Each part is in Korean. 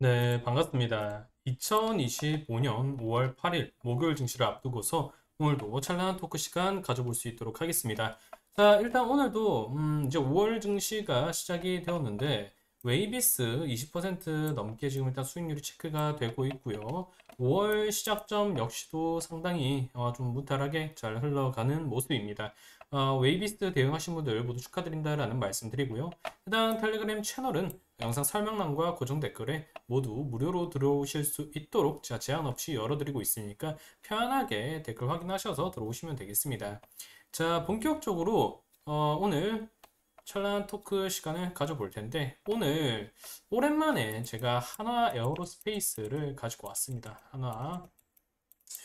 네, 반갑습니다. 2025년 5월 8일 목요일 증시를 앞두고서 오늘도 찬란한 토크 시간 가져볼 수 있도록 하겠습니다. 자, 일단 오늘도 이제 5월 증시가 시작이 되었는데 웨이비스 20% 넘게 지금 일단 수익률이 체크가 되고 있고요. 5월 시작점 역시도 상당히 좀 무탈하게 잘 흘러가는 모습입니다. 웨이비스 대응하신 분들 모두 축하드린다라는 말씀 드리고요. 해당 텔레그램 채널은 영상 설명란과 고정 댓글에 모두 무료로 들어오실 수 있도록 제가 제한 없이 열어드리고 있으니까 편하게 댓글 확인하셔서 들어오시면 되겠습니다. 자, 본격적으로 오늘 찬란한 토크 시간을 가져볼 텐데 오늘 오랜만에 제가 하나 에어로스페이스를 가지고 왔습니다. 하나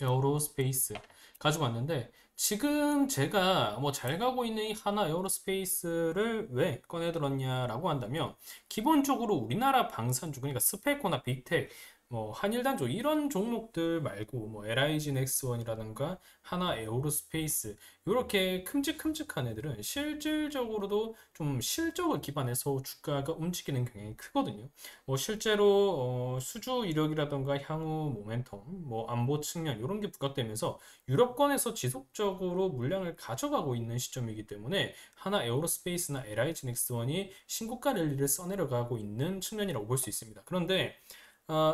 에어로스페이스 가지고 왔는데 지금 제가 뭐 잘 가고 있는 이 하나 에어로스페이스를 왜 꺼내 들었냐라고 한다면 기본적으로 우리나라 방산주 그러니까 스페코나 빅텍 뭐 한일단조 이런 종목들 말고 뭐 LIG 넥스원이라든가 하나 에어로스페이스 이렇게 큼직큼직한 애들은 실질적으로도 좀 실적을 기반해서 주가가 움직이는 경향이 크거든요. 뭐 실제로 수주 이력이라던가 향후 모멘텀, 뭐 안보 측면 이런 게 부각되면서 유럽권에서 지속적으로 물량을 가져가고 있는 시점이기 때문에 하나 에어로스페이스나 LIG 넥스원이 신고가 랠리를 써내려가고 있는 측면이라고 볼 수 있습니다. 그런데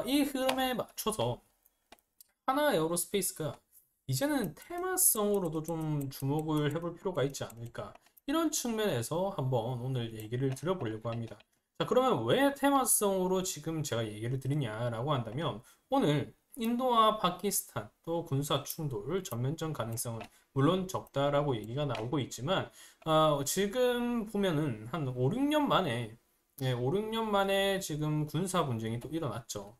이 흐름에 맞춰서 하나 에어로스페이스가 이제는 테마성으로도 좀 주목을 해볼 필요가 있지 않을까 이런 측면에서 한번 오늘 얘기를 드려보려고 합니다. 자, 그러면 왜 테마성으로 지금 제가 얘기를 드리냐라고 한다면 오늘 인도와 파키스탄 또 군사 충돌 전면전 가능성은 물론 적다라고 얘기가 나오고 있지만 지금 보면은 한 5, 6년 만에 5, 6년 만에 지금 군사 분쟁이 또 일어났죠.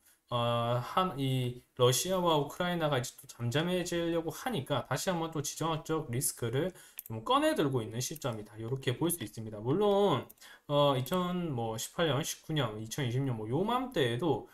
이 러시아와 우크라이나가 이제 또 잠잠해지려고 하니까 다시 한번 또 지정학적 리스크를 좀 꺼내 들고 있는 시점이다. 이렇게 볼 수 있습니다. 물론 2018년, 19년, 2020년 뭐 요맘때에도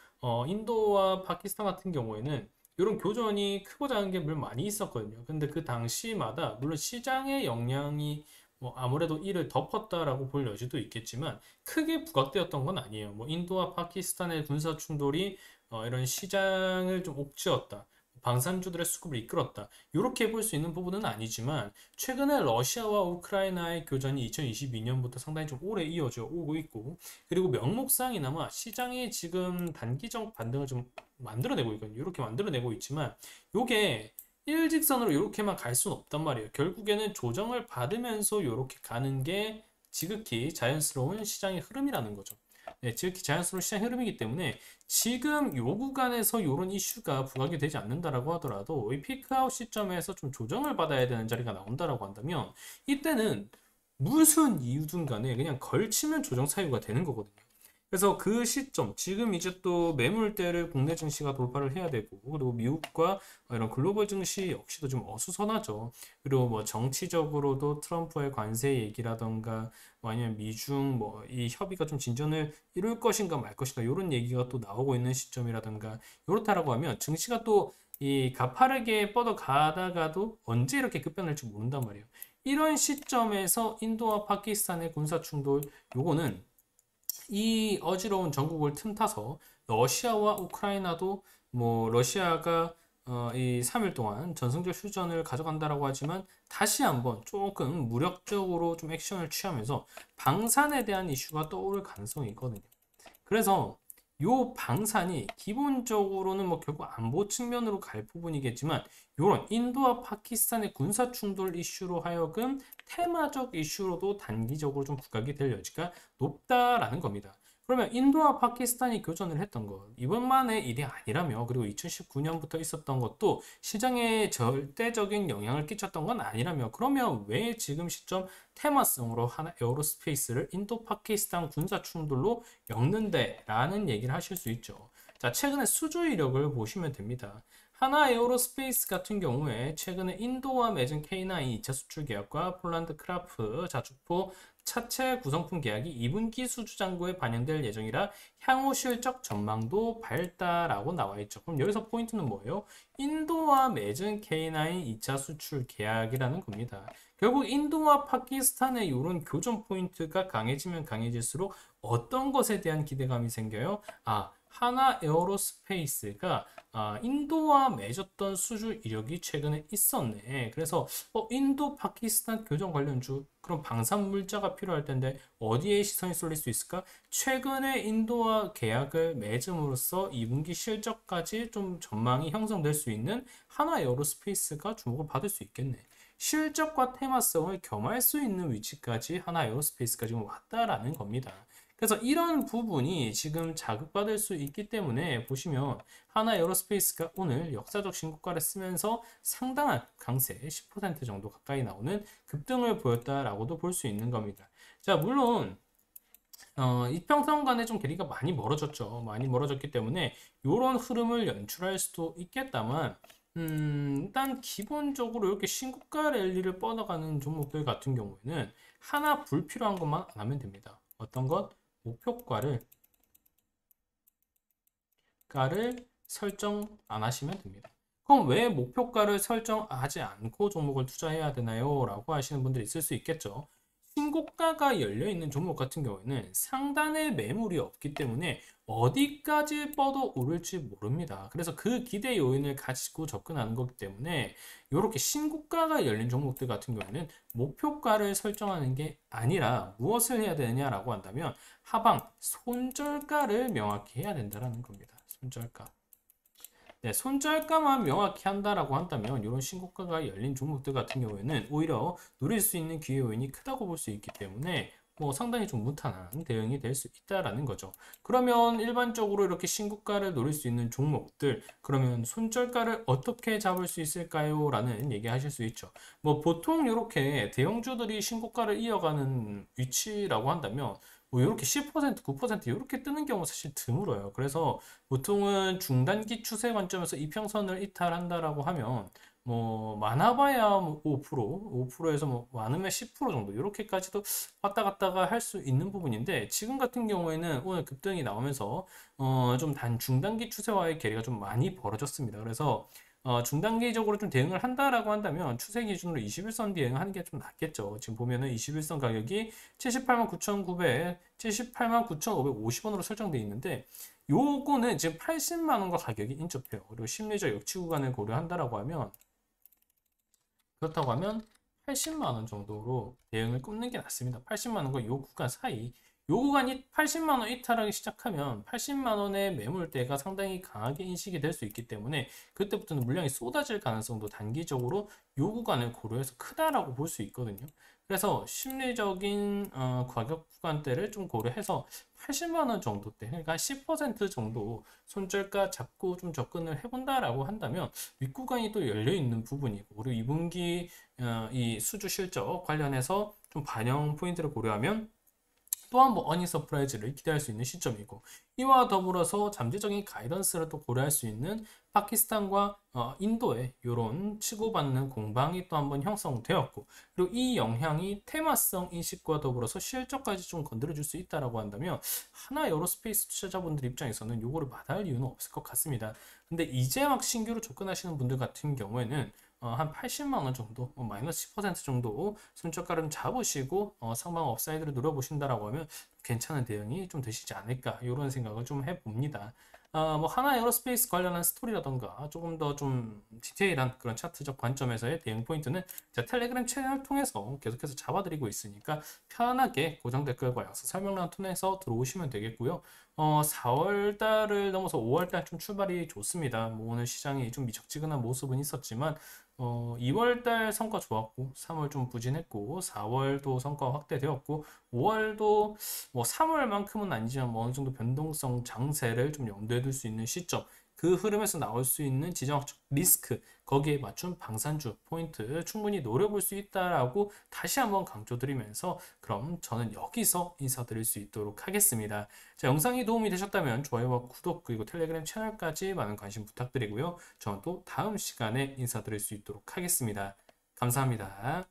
인도와 파키스탄 같은 경우에는 이런 교전이 크고 작은 게 물론 많이 있었거든요. 근데 그 당시마다 물론 시장의 영향이 뭐 아무래도 이를 덮었다라고 볼 여지도 있겠지만 크게 부각되었던 건 아니에요. 뭐 인도와 파키스탄의 군사 충돌이 이런 시장을 좀 옥죄었다. 방산주들의 수급을 이끌었다. 이렇게 볼 수 있는 부분은 아니지만 최근에 러시아와 우크라이나의 교전이 2022년부터 상당히 좀 오래 이어져 오고 있고 그리고 명목상이나마 시장이 지금 단기적 반등을 좀 만들어내고 있거든요. 이렇게 만들어내고 있지만 이게 일직선으로 이렇게만 갈 수는 없단 말이에요. 결국에는 조정을 받으면서 이렇게 가는 게 지극히 자연스러운 시장의 흐름이라는 거죠. 네, 지극히 자연스러운 시장 흐름이기 때문에 지금 요 구간에서 이런 이슈가 부각이 되지 않는다라고 하더라도 이 피크아웃 시점에서 좀 조정을 받아야 되는 자리가 나온다라고 한다면 이때는 무슨 이유든 간에 그냥 걸치면 조정 사유가 되는 거거든요. 그래서 그 시점, 지금 이제 또 매물대를 국내 증시가 돌파를 해야 되고, 그리고 미국과 이런 글로벌 증시 역시도 좀 어수선하죠. 그리고 뭐 정치적으로도 트럼프의 관세 얘기라던가, 뭐 아니면 미중 뭐 이 협의가 좀 진전을 이룰 것인가 말 것인가, 이런 얘기가 또 나오고 있는 시점이라던가, 이렇다라고 하면 증시가 또 이 가파르게 뻗어가다가도 언제 이렇게 급변할지 모른단 말이에요. 이런 시점에서 인도와 파키스탄의 군사 충돌, 요거는 이 어지러운 전국을 틈타서 러시아와 우크라이나도 뭐 러시아가 이 3일 동안 전승절 휴전을 가져간다라고 하지만 다시 한번 조금 무력적으로 좀 액션을 취하면서 방산에 대한 이슈가 떠오를 가능성이 있거든요. 그래서 요 방산이 기본적으로는 뭐 결국 안보 측면으로 갈 부분이겠지만 요런 인도와 파키스탄의 군사 충돌 이슈로 하여금 테마적 이슈로도 단기적으로 좀 부각이 될 여지가 높다라는 겁니다. 그러면 인도와 파키스탄이 교전을 했던 것, 이번만의 일이 아니라며, 그리고 2019년부터 있었던 것도 시장에 절대적인 영향을 끼쳤던 건 아니라며, 그러면 왜 지금 시점 테마성으로 하나 에어로스페이스를 인도 파키스탄 군사 충돌로 엮는데 라는 얘기를 하실 수 있죠. 자, 최근에 수주 이력을 보시면 됩니다. 하나 에어로스페이스 같은 경우에 최근에 인도와 맺은 K9 2차 수출 계약과 폴란드 크라프 자주포 차체 구성품 계약이 2분기 수주 잔고에 반영될 예정이라 향후 실적 전망도 밝다라고 나와 있죠. 그럼 여기서 포인트는 뭐예요? 인도와 맺은 K9 2차 수출 계약이라는 겁니다. 결국 인도와 파키스탄의 이런 교전 포인트가 강해지면 강해질수록 어떤 것에 대한 기대감이 생겨요? 하나 에어로스페이스가 인도와 맺었던 수주 이력이 최근에 있었네. 그래서 인도 파키스탄 교전 관련주 그런 방산 물자가 필요할 텐데 어디에 시선이 쏠릴 수 있을까? 최근에 인도와 계약을 맺음으로써 2분기 실적까지 좀 전망이 형성될 수 있는 하나 에어로스페이스가 주목을 받을 수 있겠네. 실적과 테마성을 겸할 수 있는 위치까지 하나 에어로스페이스가 지금 왔다라는 겁니다. 그래서 이런 부분이 지금 자극받을 수 있기 때문에 보시면 하나 에어로스페이스가 오늘 역사적 신고가를 쓰면서 상당한 강세 10% 정도 가까이 나오는 급등을 보였다라고도 볼 수 있는 겁니다. 자, 물론 이평선 간에 좀 괴리가 많이 멀어졌죠. 많이 멀어졌기 때문에 이런 흐름을 연출할 수도 있겠다만 일단 기본적으로 이렇게 신고가 랠리를 뻗어가는 종목들 같은 경우에는 하나 불필요한 것만 안 하면 됩니다. 어떤 것? 목표가를 설정 안 하시면 됩니다. 그럼 왜 목표가를 설정하지 않고 종목을 투자해야 되나요? 라고 하시는 분들이 있을 수 있겠죠. 신고가가 열려있는 종목 같은 경우에는 상단에 매물이 없기 때문에 어디까지 뻗어 오를지 모릅니다. 그래서 그 기대 요인을 가지고 접근하는 거기 때문에 이렇게 신고가가 열린 종목들 같은 경우에는 목표가를 설정하는 게 아니라 무엇을 해야 되느냐라고 한다면 하방 손절가를 명확히 해야 된다는 겁니다. 손절가. 네, 손절가만 명확히 한다라고 한다면 이런 신고가가 열린 종목들 같은 경우에는 오히려 누릴 수 있는 기회 요인이 크다고 볼 수 있기 때문에 상당히 좀 무난한 대응이 될 수 있다라는 거죠. 그러면 일반적으로 이렇게 신고가를 노릴 수 있는 종목들, 그러면 손절가를 어떻게 잡을 수 있을까요? 라는 얘기 하실 수 있죠. 보통 이렇게 대형주들이 신고가를 이어가는 위치라고 한다면 이렇게 10%, 9% 이렇게 뜨는 경우 사실 드물어요. 그래서 보통은 중단기 추세 관점에서 이평선을 이탈한다라고 하면 많아봐야 5%에서 많으면 10% 정도 이렇게까지도 왔다 갔다가 할 수 있는 부분인데 지금 같은 경우에는 오늘 급등이 나오면서 좀 중단기 추세와의 괴리가 좀 많이 벌어졌습니다. 그래서 중단기적으로 좀 대응을 한다라고 한다면 추세 기준으로 21선 대응하는 게 좀 낫겠죠. 지금 보면은 21선 가격이 78만 9,900, 78만 9,550원으로 설정되어 있는데 요거는 지금 80만 원과 가격이 인접해요. 그리고 심리적 역치 구간을 고려한다라고 하면 그렇다고 하면 80만 원 정도로 대응을 꼽는 게 낫습니다. 80만 원과 요 구간 사이. 요 구간이 80만 원 이탈하기 시작하면 80만 원의 매물대가 상당히 강하게 인식이 될 수 있기 때문에 그때부터는 물량이 쏟아질 가능성도 단기적으로 요 구간을 고려해서 크다라고 볼 수 있거든요. 그래서 심리적인 가격 구간대를 좀 고려해서 80만 원 정도대, 그러니까 10% 정도 손절가 잡고 좀 접근을 해본다라고 한다면 윗구간이 또 열려 있는 부분이고 그리고 2분기 이 수주 실적 관련해서 좀 반영 포인트를 고려하면 또 한 번 어닝 서프라이즈를 기대할 수 있는 시점이고 이와 더불어서 잠재적인 가이던스를 또 고려할 수 있는 파키스탄과 인도의 이런 치고받는 공방이 또 한 번 형성되었고 그리고 이 영향이 테마성 인식과 더불어서 실적까지 좀 건드려줄 수 있다라고 한다면 하나 에어로스페이스 투자자분들 입장에서는 요거를 마다할 이유는 없을 것 같습니다. 근데 이제 막 신규로 접근하시는 분들 같은 경우에는 한 80만 원 정도, 마이너스 10% 정도 손절가를 잡으시고 상방 업사이드를 노려보신다라고 하면 괜찮은 대응이 좀 되시지 않을까 이런 생각을 좀 해봅니다. 하나 에어로스페이스 관련한 스토리라던가 조금 더 좀 디테일한 그런 차트적 관점에서의 대응 포인트는 제가 텔레그램 채널 통해서 계속해서 잡아드리고 있으니까 편하게 고정 댓글과 약서 설명란 통해서 들어오시면 되겠고요. 4월 달을 넘어서 5월 달 좀 출발이 좋습니다. 오늘 시장이 좀 미적지근한 모습은 있었지만 2월 달 성과 좋았고 3월 좀 부진했고 4월도 성과 확대되었고 5월도 3월만큼은 아니지만 어느 정도 변동성 장세를 좀 염두에 둘 수 있는 시점 그 흐름에서 나올 수 있는 지정학적 리스크 거기에 맞춘 방산주 포인트 충분히 노려볼 수 있다라고 다시 한번 강조드리면서 그럼 저는 여기서 인사드릴 수 있도록 하겠습니다. 자, 영상이 도움이 되셨다면 좋아요와 구독 그리고 텔레그램 채널까지 많은 관심 부탁드리고요. 저는 또 다음 시간에 인사드릴 수 있도록 하겠습니다. 감사합니다.